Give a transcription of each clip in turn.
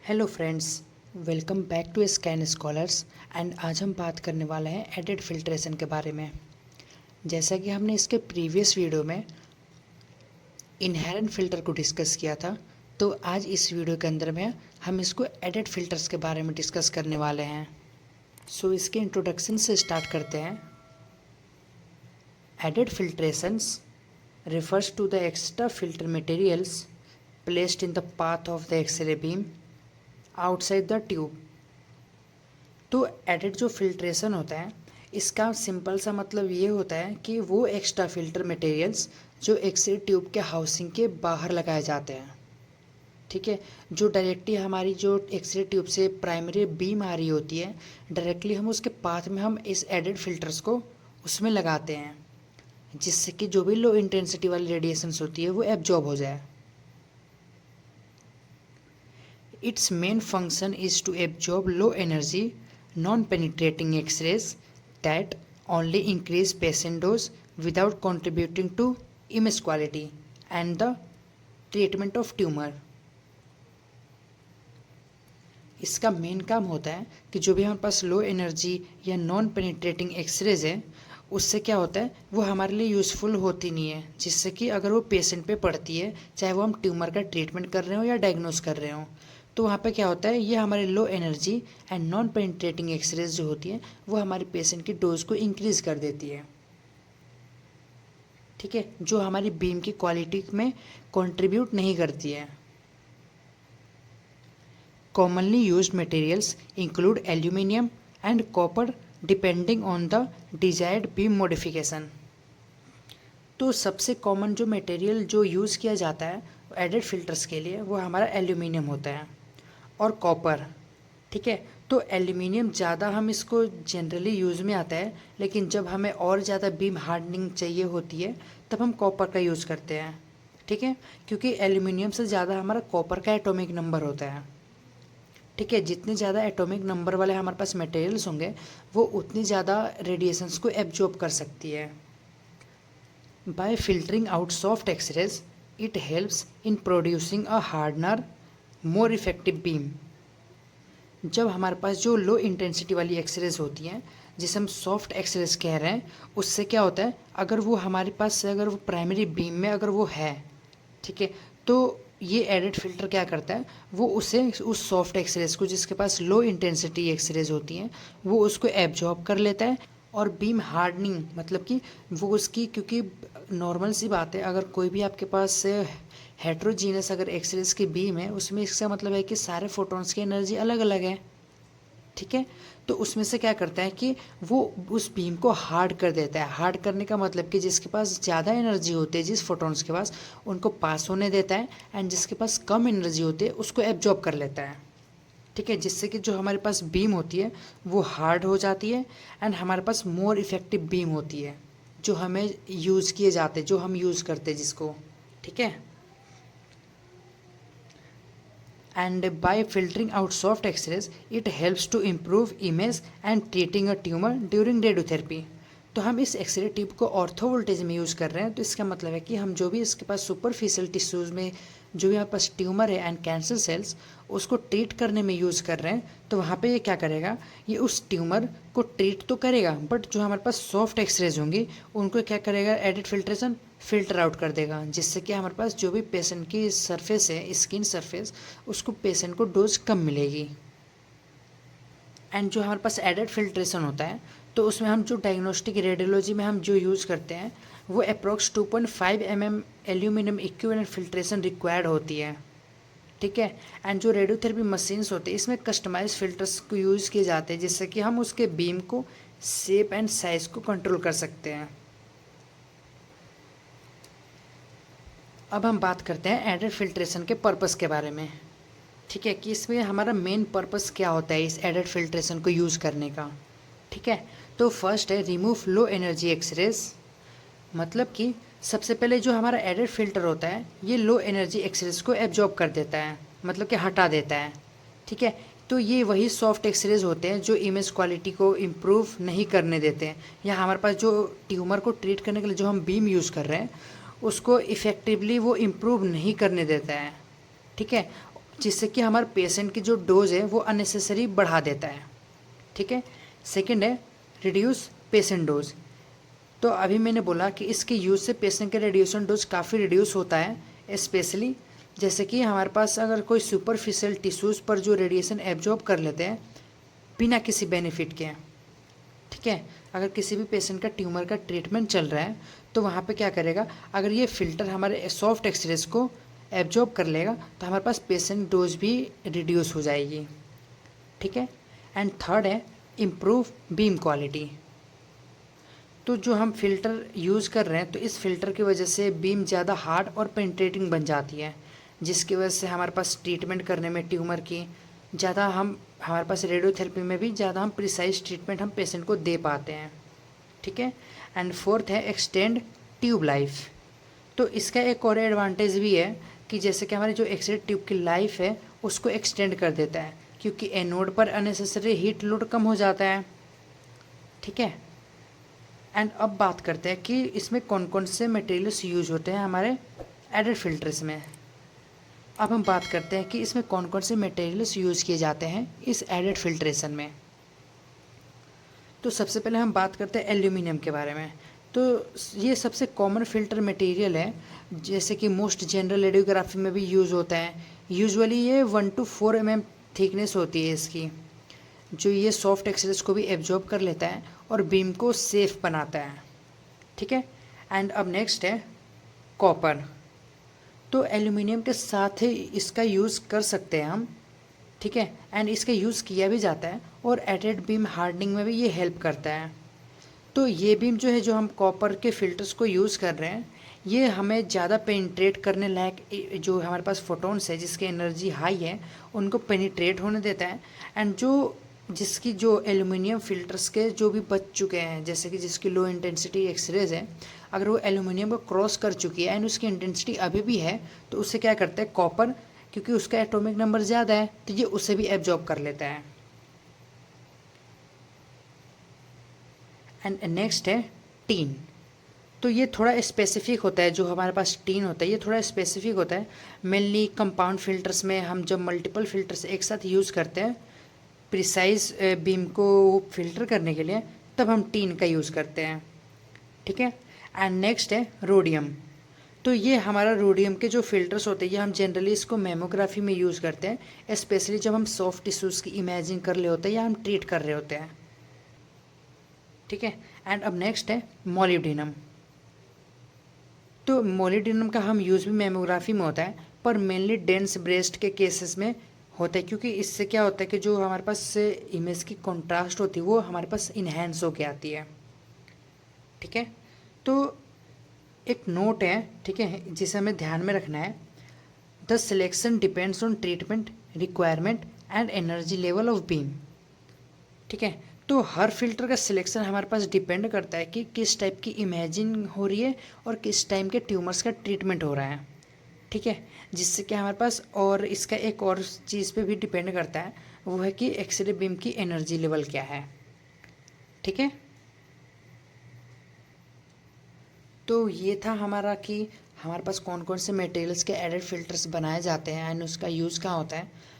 Hello friends, welcome back to scan scholars. And आज हम बात करने वाले हैं एडिड फिल्ट्रेशन के बारे में। जैसा कि हमने इसके प्रीवियस वीडियो में इनहेरेंट फ़िल्टर को डिस्कस किया था, तो आज इस वीडियो के अंदर में हम इसको एडिड फ़िल्टर्स के बारे में डिस्कस करने वाले हैं। सो इसके इंट्रोडक्शन से स्टार्ट करते हैं। Added filtrations refers to the extra filter materials placed in the path of the X-ray beam outside the tube। तो एडिड जो फिल्ट्रेशन होता है, इसका सिंपल सा मतलब ये होता है कि वो एक्स्ट्रा फिल्टर मटेरियल्स जो एक्स-रे ट्यूब के हाउसिंग के बाहर लगाए जाते हैं, ठीक है, जो डायरेक्टली हमारी जो एक्स-रे ट्यूब से प्राइमरी बीम आ रही होती है, डायरेक्टली हम उसके पाथ में हम इस एडिड फिल्टर्स को उसमें लगाते हैं, जिससे कि जो भी लो इंटेंसिटी वाली रेडिएशंस होती है वो एब्जॉर्ब हो जाए। Its main function is to absorb low energy non-penetrating X-rays that only increase patient dose without contributing to image quality and the treatment of tumor। इसका मेन काम होता है कि जो भी हमारे पास लो एनर्जी या नॉन पेनिट्रेटिंग एक्सरेज है, उससे क्या होता है वो हमारे लिए यूज़फुल होती नहीं है, जिससे कि अगर वो पेशेंट पे पड़ती है, चाहे वो हम ट्यूमर का ट्रीटमेंट कर रहे हो या डायग्नोस कर रहे हो, तो वहाँ पे क्या होता है, ये हमारे low energy and non penetrating x-rays जो होती हैं वो हमारे पेशेंट की डोज को इंक्रीज़ कर देती है, ठीक है, जो हमारी बीम की क्वालिटी में कंट्रीब्यूट नहीं करती है। Commonly used materials include aluminium and copper depending on the desired beam modification। तो सबसे कॉमन जो मटेरियल जो यूज़ किया जाता है एडिड फिल्टर्स के लिए वो हमारा एल्यूमिनियम होता है और कॉपर, ठीक है। तो एल्यूमिनियम ज़्यादा हम इसको जनरली यूज़ में आता है, लेकिन जब हमें और ज़्यादा बीम हार्डनिंग चाहिए होती है तब हम कॉपर का यूज़ करते हैं, ठीक है, क्योंकि एल्यूमिनियम से ज़्यादा हमारा कॉपर का एटॉमिक नंबर होता है, ठीक है। जितने ज़्यादा एटॉमिक नंबर वाले हमारे पास मटेरियल्स होंगे वो उतनी ज़्यादा रेडिएशंस को एब्जॉर्ब कर सकती है। By filtering out soft x-rays it helps in producing a harder more effective beam. जब हमारे पास जो लो इंटेंसिटी वाली एक्सरेज होती हैं, जिसे हम सॉफ्ट एक्सरेज कह रहे हैं, उससे क्या होता है, अगर वो हमारे पास से अगर वो प्राइमरी बीम में अगर वो है, ठीक है, तो ये एडिड फिल्टर क्या करता है, वो उसे उस सॉफ्ट एक्सरेज को जिसके पास लो इंटेंसिटी एक्सरेज होती हैं वो उसको एब्जॉर्ब कर लेता है, और बीम हार्डनिंग मतलब कि वो उसकी, क्योंकि नॉर्मल सी बात है, अगर कोई भी आपके पास हेट्रोजीनस अगर एक्सरेज की बीम है, उसमें इसका मतलब है कि सारे फोटॉन्स की एनर्जी अलग अलग है, ठीक है। तो उसमें से क्या करता है कि वो उस बीम को हार्ड कर देता है। हार्ड करने का मतलब कि जिसके पास ज़्यादा एनर्जी होती है, जिस फोटॉन्स के पास, उनको पास होने देता है, एंड जिसके पास कम एनर्जी होती है उसको एब्जॉर्ब कर लेता है, ठीक है, जिससे कि जो हमारे पास बीम होती है वो हार्ड हो जाती है, एंड हमारे पास मोर इफ़ेक्टिव बीम होती है जो हमें यूज़ किए जाते हैं, जो हम यूज़ करते हैं जिसको, ठीक है। And by filtering out soft X-rays it helps to improve image and treating a tumor during radiotherapy। तो हम इस एक्सरे ट्यूब को ऑर्थो वोल्टेज में यूज़ कर रहे हैं, तो इसका मतलब है कि हम जो भी इसके पास सुपरफिशियल टिश्यूज़ में जो भी हमारे पास ट्यूमर है एंड कैंसर सेल्स, उसको ट्रीट करने में यूज़ कर रहे हैं, तो वहाँ पे ये क्या करेगा, ये उस ट्यूमर को ट्रीट तो करेगा, बट जो हमारे पास सॉफ्ट एक्सरेज होंगी उनको क्या करेगा, एडिड फिल्ट्रेशन फ़िल्टर आउट कर देगा, जिससे कि हमारे पास जो भी पेशेंट की सरफेस है, स्किन सरफेस, उसको पेशेंट को डोज कम मिलेगी। एंड जो हमारे पास एडिड फिल्ट्रेशन होता है, तो उसमें हम जो डायग्नोस्टिक रेडियोलॉजी में हम जो यूज़ करते हैं वो approx 2.5 mm aluminium equivalent filtration required होती है, ठीक है। एंड जो रेडियोथेरेपी मशीन्स होते हैं इसमें कस्टमाइज फिल्टर्स को यूज़ किए जाते हैं, जिससे कि हम उसके बीम को शेप एंड साइज़ को कंट्रोल कर सकते हैं। अब हम बात करते हैं एडिड फिल्ट्रेशन के पर्पस के बारे में, ठीक है, कि इसमें हमारा मेन पर्पस क्या होता है इस एडिड फिल्ट्रेशन को यूज़ करने का, ठीक है। तो फर्स्ट है रिमूव लो एनर्जी एक्सरेज, मतलब कि सबसे पहले जो हमारा एडिड फिल्टर होता है ये लो एनर्जी एक्सरेज को एब्जॉर्ब कर देता है, मतलब कि हटा देता है, ठीक है। तो ये वही सॉफ्ट एक्सरेज होते हैं जो इमेज क्वालिटी को इम्प्रूव नहीं करने देते हैं, या हमारे पास जो ट्यूमर को ट्रीट करने के लिए जो हम बीम यूज़ कर रहे हैं उसको इफ़ेक्टिवली वो इम्प्रूव नहीं करने देता है, ठीक है। जिससे कि हमारे पेशेंट की जो डोज है वो अननेसेसरी बढ़ा देता है। ठीक है। सेकंड है रिड्यूस पेशेंट डोज। तो अभी मैंने बोला कि इसके यूज़ से पेशेंट के रेडिएशन डोज काफ़ी रिड्यूस होता है, स्पेशली जैसे कि हमारे पास अगर कोई सुपरफिशियल टिश्यूज़ पर जो रेडिएशन एब्जॉर्ब कर लेते हैं बिना किसी बेनिफिट के। ठीक है। अगर किसी भी पेशेंट का ट्यूमर का ट्रीटमेंट चल रहा है तो वहाँ पे क्या करेगा, अगर ये फिल्टर हमारे सॉफ्ट एक्सरेज को एब्जॉर्ब कर लेगा तो हमारे पास पेशेंट डोज भी रिड्यूस हो जाएगी। ठीक है। एंड थर्ड है इम्प्रूव बीम क्वालिटी। तो जो हम फ़िल्टर यूज़ कर रहे हैं तो इस फ़िल्टर की वजह से बीम ज़्यादा हार्ड और पेनिट्रेटिंग बन जाती है, जिसकी वजह से हमारे पास ट्रीटमेंट करने में ट्यूमर की ज़्यादा हम हमारे पास रेडियोथेरेपी में भी ज़्यादा हम प्रिसाइज ट्रीटमेंट हम पेशेंट को दे पाते हैं। ठीक है। एंड फोर्थ है एक्सटेंड ट्यूब लाइफ। तो इसका एक और एडवांटेज भी है कि जैसे कि हमारी जो एक्सरे ट्यूब की लाइफ है उसको एक्सटेंड कर देता है, क्योंकि एनोड पर अननेसेसरी हीट लोड कम हो जाता है। ठीक है। एंड अब बात करते हैं कि इसमें कौन कौन से मटेरियल्स यूज होते हैं हमारे एडेड फिल्टर्स में। अब हम बात करते हैं कि इसमें कौन कौन से मटेरियल्स यूज़ किए जाते हैं इस एडेड फिल्ट्रेशन में। तो सबसे पहले हम बात करते हैं एल्यूमिनियम के बारे में। तो ये सबसे कॉमन फिल्टर मटेरियल है, जैसे कि मोस्ट जनरल रेडियोग्राफी में भी यूज़ होता है। यूजुअली ये 1 to 4 mm थिकनेस होती है इसकी, जो ये सॉफ्ट एक्सरेज को भी एब्जॉर्ब कर लेता है और बीम को सेफ बनाता है। ठीक है। एंड अब नेक्स्ट है कॉपर। तो एल्यूमिनियम के साथ ही इसका यूज़ कर सकते हैं हम। ठीक है। एंड इसका यूज़ किया भी जाता है और एडेड बीम हार्डनिंग में भी ये हेल्प करता है। तो ये बीम जो है, जो हम कॉपर के फिल्टर्स को यूज़ कर रहे हैं, ये हमें ज़्यादा पेनिट्रेट करने लायक जो हमारे पास फोटोन्स है जिसकी एनर्जी हाई है उनको पेनिट्रेट होने देता है। एंड जिसकी जो एल्यूमिनियम फिल्टर्स के जो भी बच चुके हैं, जैसे कि जिसकी लो इंटेंसिटी एक्सरेज है, अगर वो एल्यूमिनियम को क्रॉस कर चुकी है एंड उसकी इंटेंसिटी अभी भी है तो उससे क्या करता है कॉपर, क्योंकि उसका एटॉमिक नंबर ज़्यादा है तो ये उसे भी एब्जॉर्ब कर लेता है। एंड नेक्स्ट है टीन। तो ये थोड़ा स्पेसिफिक होता है, जो हमारे पास टीन होता है ये थोड़ा स्पेसिफिक होता है। मेनली कंपाउंड फिल्टर्स में हम जब मल्टीपल फिल्टर्स एक साथ यूज़ करते हैं प्रिसाइज बीम को फिल्टर करने के लिए, तब हम टीन का यूज़ करते हैं। ठीक है। एंड नेक्स्ट है रोडियम। तो ये हमारा रोडियम के जो फिल्टर्स होते हैं ये हम जनरली इसको मेमोग्राफी में यूज़ करते हैं, स्पेशली जब हम सॉफ्ट टिश्यूज़ की इमेजिंग कर रहे होते हैं या हम ट्रीट कर रहे होते हैं। ठीक है। एंड अब नेक्स्ट है मोलिब्डेनम। तो मोलिब्डेनम का हम यूज़ भी मेमोग्राफी में होता है, पर मेनली डेंस ब्रेस्ट के केसेस में होता है, क्योंकि इससे क्या होता है कि जो हमारे पास इमेज की कॉन्ट्रास्ट होती है वो हमारे पास इन्हेंस होके आती है। ठीक है। तो एक नोट है, ठीक है, जिसे हमें ध्यान में रखना है। The selection depends on treatment requirement and energy level of beam. ठीक है। तो हर फिल्टर का सिलेक्शन हमारे पास डिपेंड करता है कि किस टाइप की इमेजिंग हो रही है और किस टाइम के ट्यूमर्स का ट्रीटमेंट हो रहा है। ठीक है। जिससे कि हमारे पास, और इसका एक और चीज़ पे भी डिपेंड करता है, वो है कि एक्सरे बीम की एनर्जी लेवल क्या है। ठीक है। तो ये था हमारा कि हमारे पास कौन कौन से मटेरियल्स के एडेड फिल्टर्स बनाए जाते हैं एंड उसका यूज़ कहाँ होता है।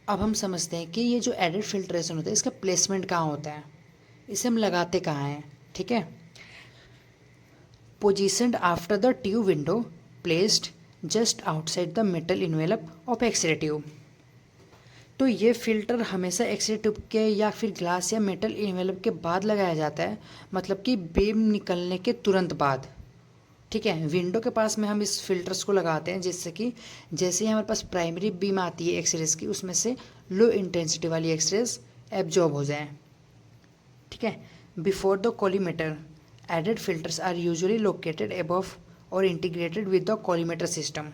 अब हम समझते हैं कि ये जो एडेड फिल्ट्रेशन होता है इसका प्लेसमेंट कहाँ होता है, इसे हम लगाते कहाँ हैं। ठीक है। Positioned after the tube window, placed just outside the metal envelope of x-ray tube. तो ये फ़िल्टर हमेशा एक्सरे ट्यूब के या फिर ग्लास या मेटल इन्वेलप के बाद लगाया जाता है, मतलब कि बीम निकलने के तुरंत बाद। ठीक है। विंडो के पास में हम इस फिल्टर्स को लगाते हैं, जिससे कि जैसे ही हमारे पास प्राइमरी बीम आती है एक्सरेज की, उसमें से लो इंटेंसिटी वाली एक्सरेज एब्जॉर्ब हो जाएं। ठीक है। Before the collimator, added filters are usually located above और integrated with the collimator system.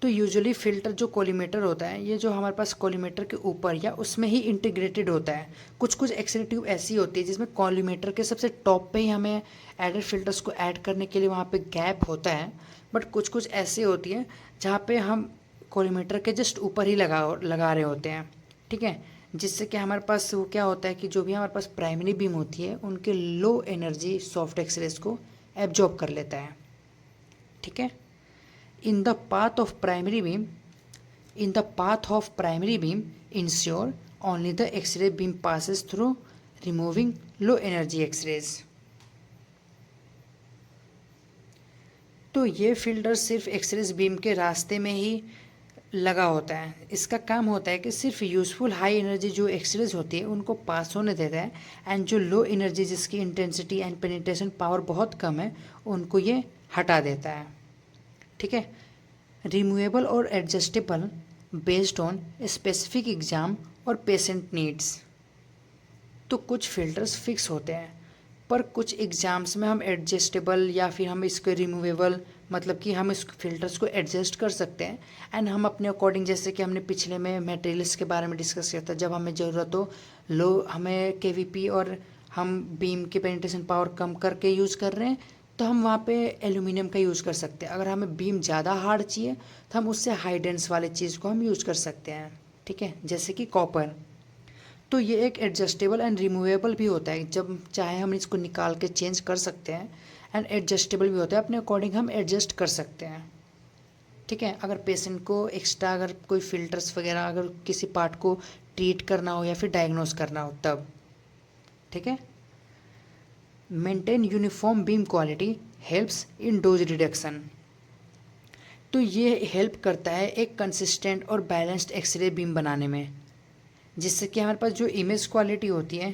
तो यूजुअली फ़िल्टर जो कॉलीमेटर होता है, ये जो हमारे पास कॉलीमेटर के ऊपर या उसमें ही इंटीग्रेटेड होता है। कुछ कुछ एक्सरे ट्यूब ऐसी होती है जिसमें कॉलीमेटर के सबसे टॉप पे ही हमें एडेड फिल्टर्स को ऐड करने के लिए वहाँ पे गैप होता है, बट कुछ कुछ ऐसी होती है जहाँ पे हम कॉलीमेटर के जस्ट ऊपर ही लगा रहे होते हैं। ठीक है। जिससे कि हमारे पास वो क्या होता है कि जो भी हमारे पास प्राइमरी बीम होती है उनके लो एनर्जी सॉफ्ट एक्सरेज को एब्जॉर्ब कर लेता है। ठीक है। In the path of primary beam, in the path of primary beam ensure only the X-ray beam passes through, removing low energy X-rays। तो ये फिल्टर सिर्फ एक्सरेज बीम के रास्ते में ही लगा होता है। इसका काम होता है कि सिर्फ यूज़फुल हाई एनर्जी जो एक्सरेज होती है उनको पास होने देता है, एंड जो लो एनर्जी जिसकी इंटेंसिटी एंड पेनिट्रेशन पावर बहुत कम है उनको ये हटा देता है। ठीक है। रिमूवेबल और adjustable based on specific exam और पेशेंट नीड्स। तो कुछ फ़िल्टर्स फिक्स होते हैं, पर कुछ एग्ज़ाम्स में हम एडजस्टेबल या फिर हम इसको रिमूवेबल, मतलब कि हम इस फ़िल्टर्स को एडजस्ट कर सकते हैं एंड हम अपने अकॉर्डिंग, जैसे कि हमने पिछले में मटेरियल्स के बारे में डिस्कस किया था, जब हमें ज़रूरत हो लो हमें केवीपी और हम बीम की पेनिट्रेशन पावर कम करके यूज़ कर रहे हैं तो हम वहाँ पे एल्यूमिनियम का यूज़ कर सकते हैं। अगर हमें बीम ज़्यादा हार्ड चाहिए तो हम उससे हाई डेंस वाले चीज़ को हम यूज़ कर सकते हैं। ठीक है, जैसे कि कॉपर। तो ये एक एडजस्टेबल एंड रिमूवेबल भी होता है, जब चाहे हम इसको निकाल के चेंज कर सकते हैं, एंड एडजस्टेबल भी होता है, अपने अकॉर्डिंग हम एडजस्ट कर सकते हैं। ठीक है। अगर पेशेंट को एक्स्ट्रा अगर कोई फ़िल्टर्स वगैरह अगर किसी पार्ट को ट्रीट करना हो या फिर डायग्नोस करना हो तब। ठीक है। Maintain uniform beam quality helps in dose reduction. तो ये हेल्प करता है एक कंसिस्टेंट और बैलेंस्ड एक्सरे बीम बनाने में, जिससे कि हमारे पास जो इमेज क्वालिटी होती है,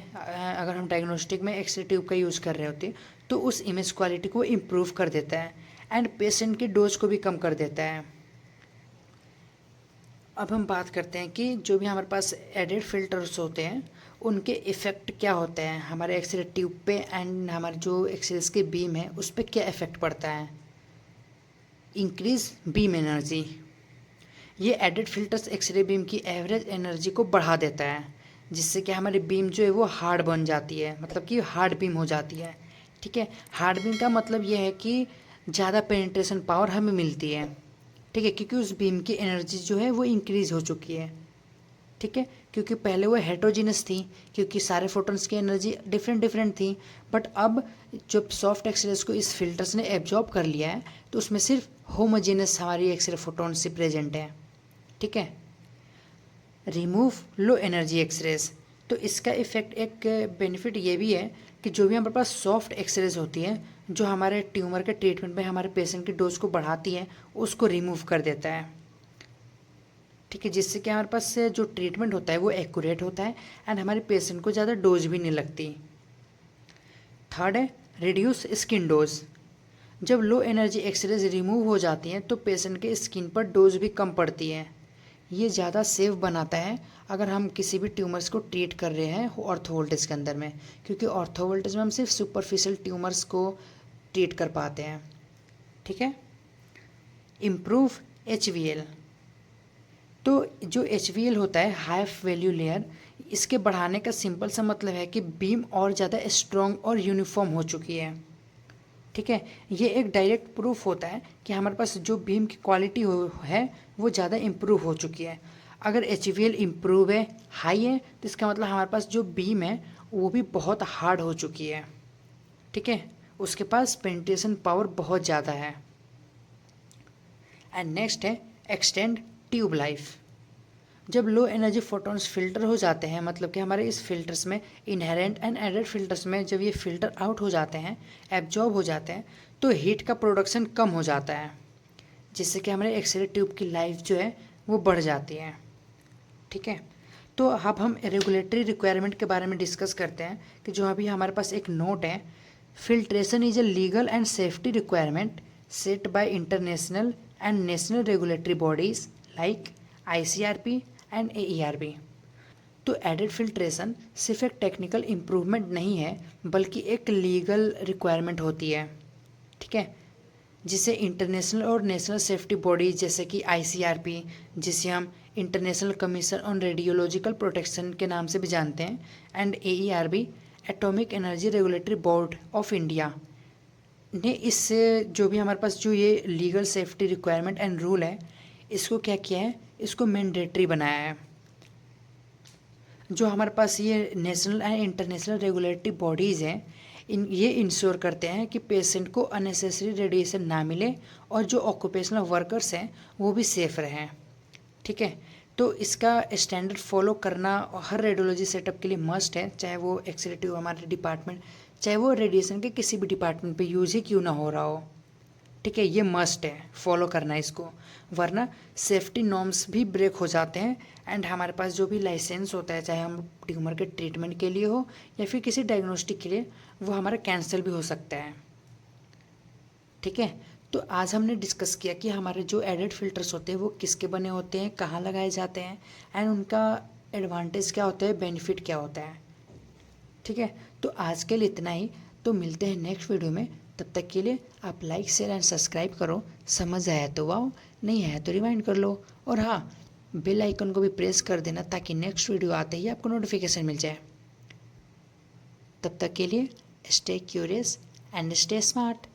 अगर हम डायग्नोस्टिक में एक्सरे ट्यूब का यूज़ कर रहे होते हैं तो उस इमेज क्वालिटी को इम्प्रूव कर देता है एंड पेशेंट की डोज को भी कम कर देता है। अब हम बात करते हैं कि जो भी हमारे पास एडेड फिल्टर्स होते हैं उनके इफ़ेक्ट क्या होते हैं हमारे एक्सरे ट्यूब पे, एंड हमारे जो एक्सरेज के बीम है उस पर क्या इफ़ेक्ट पड़ता है। Increase beam energy. ये एडेड फिल्टर्स एक्सरे बीम की एवरेज एनर्जी को बढ़ा देता है, जिससे कि हमारी बीम जो है वो हार्ड बन जाती है, मतलब कि हार्ड बीम हो जाती है। ठीक है। हार्ड बीम का मतलब ये है कि ज़्यादा पेनिट्रेशन पावर हमें मिलती है। ठीक है, क्योंकि उस बीम की एनर्जी जो है वो इंक्रीज़ हो चुकी है। ठीक है, क्योंकि पहले वो हेट्रोजीनस थी, क्योंकि सारे फोटॉन्स की एनर्जी डिफरेंट डिफरेंट थी, बट अब जब सॉफ्ट एक्सरेज को इस फिल्टर्स ने एब्जॉर्ब कर लिया है तो उसमें सिर्फ होमोजेनस हमारी एक्सरे फोटॉन्स से प्रेजेंट है। ठीक है। Remove low energy x-rays. तो इसका इफ़ेक्ट एक बेनिफिट ये भी है कि जो भी हमारे पास सॉफ्ट एक्सरेज होती है जो हमारे ट्यूमर के ट्रीटमेंट में हमारे पेशेंट की डोज को बढ़ाती है उसको रिमूव कर देता है। ठीक है, जिससे कि हमारे पास जो ट्रीटमेंट होता है वो एक्यूरेट होता है एंड हमारे पेशेंट को ज़्यादा डोज भी नहीं लगती। थर्ड है रिड्यूस स्किन डोज। जब लो एनर्जी एक्सरेज रिमूव हो जाती हैं तो पेशेंट के स्किन पर डोज भी कम पड़ती है। ये ज़्यादा सेफ बनाता है अगर हम किसी भी ट्यूमर्स को ट्रीट कर रहे हैं ऑर्थो वोल्टेज के अंदर में, क्योंकि ऑर्थो वोल्टेज में हम सिर्फ सुपरफिशियल ट्यूमर्स को ट्रीट कर पाते हैं। ठीक है। Improve HVL। तो जो HVL होता है हाई वैल्यू लेयर, इसके बढ़ाने का सिंपल सा मतलब है कि बीम और ज़्यादा स्ट्रॉन्ग और यूनिफॉर्म हो चुकी है। ठीक है, ये एक डायरेक्ट प्रूफ होता है कि हमारे पास जो बीम की क्वालिटी है वो ज़्यादा इम्प्रूव हो चुकी है। अगर HVL इम्प्रूव है, हाई है, तो इसका मतलब हमारे पास जो बीम है वो भी बहुत हार्ड हो चुकी है। ठीक है, उसके पास पेनिट्रेशन पावर बहुत ज़्यादा है। एंड नेक्स्ट है एक्सटेंड ट्यूब लाइफ। जब लो एनर्जी फोटॉन्स फिल्टर हो जाते हैं, मतलब कि हमारे इस फिल्टर्स में इनहेरेंट एंड एडेड फिल्टर्स में जब ये फिल्टर आउट हो जाते हैं, एब्जॉर्ब हो जाते हैं, तो हीट का प्रोडक्शन कम हो जाता है, जिससे कि हमारे एक्सरे ट्यूब की लाइफ जो है वो बढ़ जाती है। ठीक है। तो अब हम रेगुलेटरी रिक्वायरमेंट के बारे में डिस्कस करते हैं कि जो अभी हमारे पास एक नोट है, filtration is a legal and safety requirement set bye international and national regulatory bodies like ICRP and AERB। तो एडेड फिल्ट्रेशन सिर्फ एक टेक्निकल इम्प्रूवमेंट नहीं है बल्कि एक लीगल रिक्वायरमेंट होती है। ठीक है, जिसे इंटरनेशनल और नेशनल सेफ्टी बॉडीज जैसे कि ICRP, जिसे हम international commission on radiological protection के नाम से भी जानते हैं, and AERB atomic energy regulatory board of India ने इससे जो भी हमारे पास जो ये legal safety requirement and rule है इसको क्या किया है, इसको मैंडेटरी बनाया है। जो हमारे पास ये national and international regulatory bodies हैं, ये इंश्योर करते हैं कि पेशेंट को अननेसेसरी रेडिएशन ना मिले और जो ऑक्यूपेशनल वर्कर्स हैं वो भी सेफ रहें। ठीक है। तो इसका स्टैंडर्ड फॉलो करना हर रेडियोलॉजी सेटअप के लिए मस्ट है, चाहे वो एक्सरेटिव हमारे डिपार्टमेंट, चाहे वो रेडिएशन के किसी भी डिपार्टमेंट पे यूज ही क्यों ना हो रहा हो। ठीक है, ये मस्ट है फॉलो करना इसको, वरना सेफ्टी नॉर्म्स भी ब्रेक हो जाते हैं एंड हमारे पास जो भी लाइसेंस होता है, चाहे हम ट्यूमर के ट्रीटमेंट के लिए हो या फिर किसी डायग्नोस्टिक के लिए, वो हमारा कैंसिल भी हो सकता है। ठीक है, तो आज हमने डिस्कस किया कि हमारे जो एडेड फिल्टर्स होते हैं वो किसके बने होते हैं, कहाँ लगाए जाते हैं एंड उनका एडवांटेज क्या होता है, बेनिफिट क्या होता है। ठीक है, तो आज के लिए इतना ही। तो मिलते हैं नेक्स्ट वीडियो में, तब तक के लिए आप लाइक शेयर एंड सब्सक्राइब करो। समझ आया तो वाओ, नहीं आया तो रिमाइंड कर लो, और हाँ, बेल आइकन को भी प्रेस कर देना ताकि नेक्स्ट वीडियो आते ही आपको नोटिफिकेशन मिल जाए। तब तक के लिए stay curious and stay smart.